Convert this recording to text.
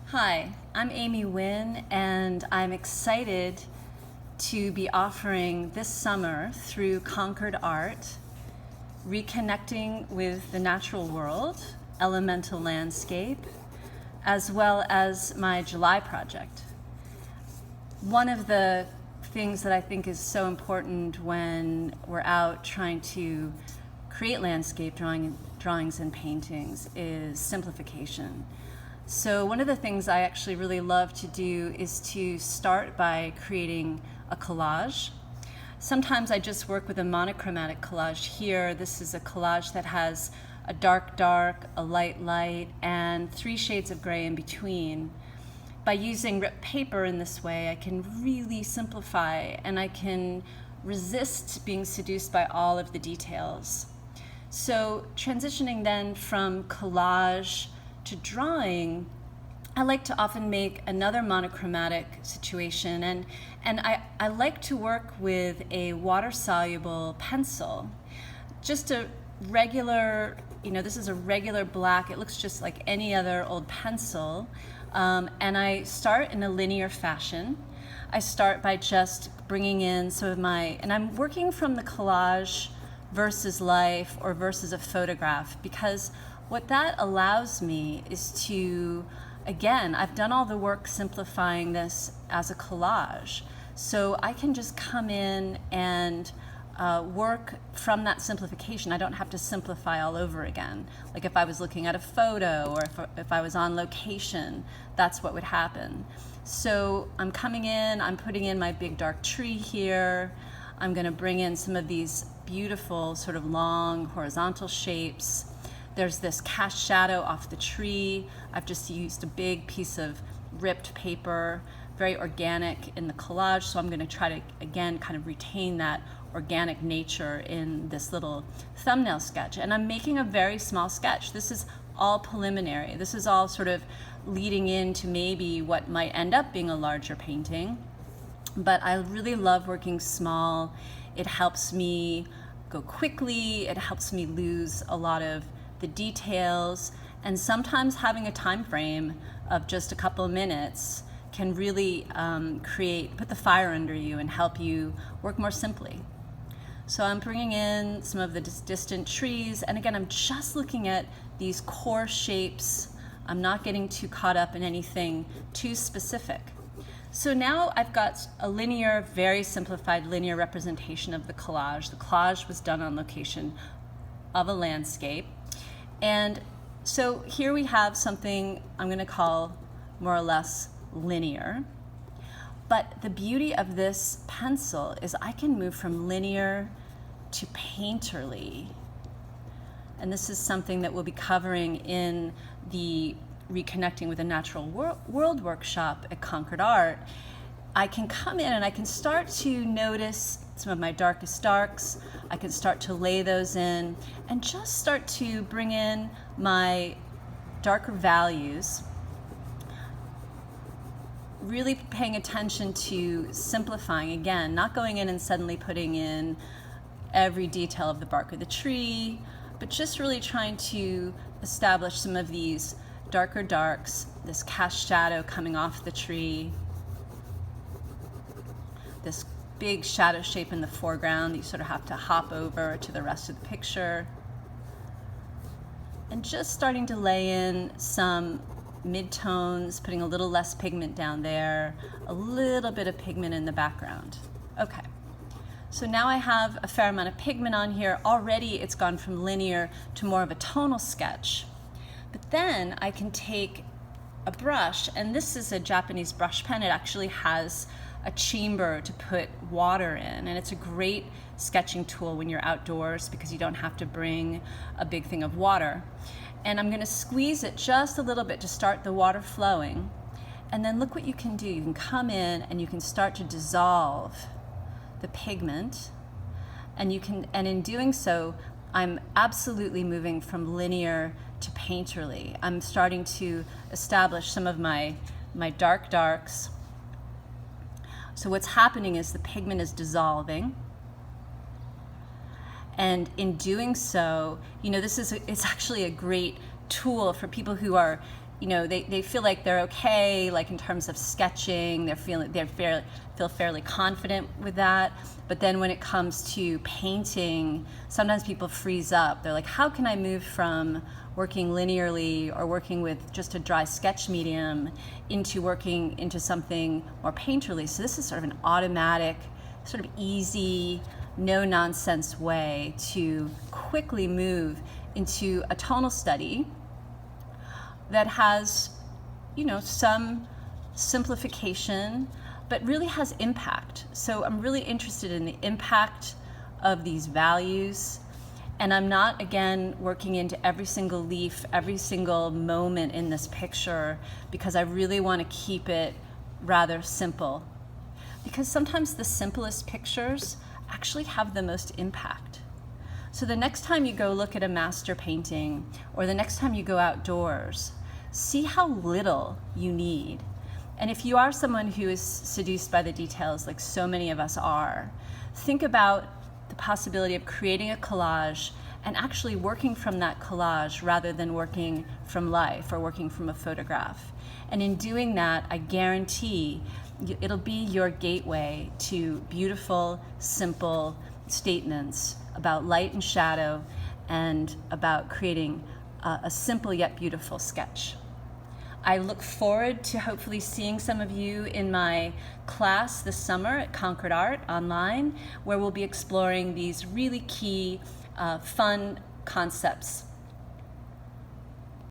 Hi, I'm Amy Wynne, and I'm excited to be offering this summer through Concord Art, reconnecting with the natural world, elemental landscape, as well as my July project. One of the things that I think is so important when we're out trying to create landscape drawings and paintings is simplification. So one of the things I actually really love to do is to start by creating a collage. Sometimes I just work with a monochromatic collage. Here, this is a collage that has a dark, dark, a light, light, and 3 shades of gray in between. By using ripped paper in this way, I can really simplify, and I can resist being seduced by all of the details. So transitioning then from collage to drawing, I like to often make another monochromatic situation, and I like to work with a water-soluble pencil. Just a regular, this is a regular black, it looks just like any other old pencil, and I start in a linear fashion. I start by just bringing in some of and I'm working from the collage versus life or versus a photograph, because what that allows me is to, again, I've done all the work simplifying this as a collage. So I can just come in and work from that simplification. I don't have to simplify all over again. Like if I was looking at a photo or if I was on location, that's what would happen. So I'm coming in, I'm putting in my big dark tree here. I'm gonna bring in some of these beautiful sort of long horizontal shapes. There's this cast shadow off the tree. I've just used a big piece of ripped paper, very organic in the collage, so I'm gonna try to, again, kind of retain that organic nature in this little thumbnail sketch. And I'm making a very small sketch. This is all preliminary. This is all sort of leading into maybe what might end up being a larger painting. But I really love working small. It helps me go quickly. It helps me lose a lot of the details, and sometimes having a time frame of just a couple of minutes can really put the fire under you and help you work more simply. So I'm bringing in some of the distant trees, and again, I'm just looking at these core shapes. I'm not getting too caught up in anything too specific. So now I've got a linear, very simplified linear representation of the collage. The collage was done on location of a landscape. And so here we have something I'm going to call more or less linear. But the beauty of this pencil is I can move from linear to painterly. And this is something that we'll be covering in the Reconnecting with the Natural World workshop at Concord Art. I can come in and I can start to notice some of my darkest darks. I can start to lay those in and just start to bring in my darker values, really paying attention to simplifying, again, not going in and suddenly putting in every detail of the bark of the tree, but just really trying to establish some of these darker darks, this cast shadow coming off the tree, this big shadow shape in the foreground that you sort of have to hop over to the rest of the picture. And just starting to lay in some mid-tones, putting a little less pigment down there, a little bit of pigment in the background. Okay, so now I have a fair amount of pigment on here. Already it's gone from linear to more of a tonal sketch. But then I can take a brush, and this is a Japanese brush pen. It actually has a chamber to put water in, and it's a great sketching tool when you're outdoors because you don't have to bring a big thing of water. And I'm going to squeeze it just a little bit to start the water flowing, and then look what you can do. You can come in and you can start to dissolve the pigment, and in doing so, I'm absolutely moving from linear to painterly. I'm starting to establish some of my dark darks. So what's happening is the pigment is dissolving, and in doing so, it's actually a great tool for people who are they feel like they're okay, like in terms of sketching, feel fairly confident with that. But then when it comes to painting, sometimes people freeze up. They're like, how can I move from working linearly or working with just a dry sketch medium into working into something more painterly? So this is sort of an automatic, sort of easy, no nonsense way to quickly move into a tonal study that has, some simplification, but really has impact. So I'm really interested in the impact of these values. And I'm not, again, working into every single leaf, every single moment in this picture, because I really want to keep it rather simple. Because sometimes the simplest pictures actually have the most impact. So the next time you go look at a master painting, or the next time you go outdoors, see how little you need. And if you are someone who is seduced by the details, like so many of us are, think about the possibility of creating a collage and actually working from that collage rather than working from life or working from a photograph. And in doing that, I guarantee it'll be your gateway to beautiful, simple statements about light and shadow and about creating a simple yet beautiful sketch. I look forward to hopefully seeing some of you in my class this summer at Concord Art online, where we'll be exploring these really key, fun concepts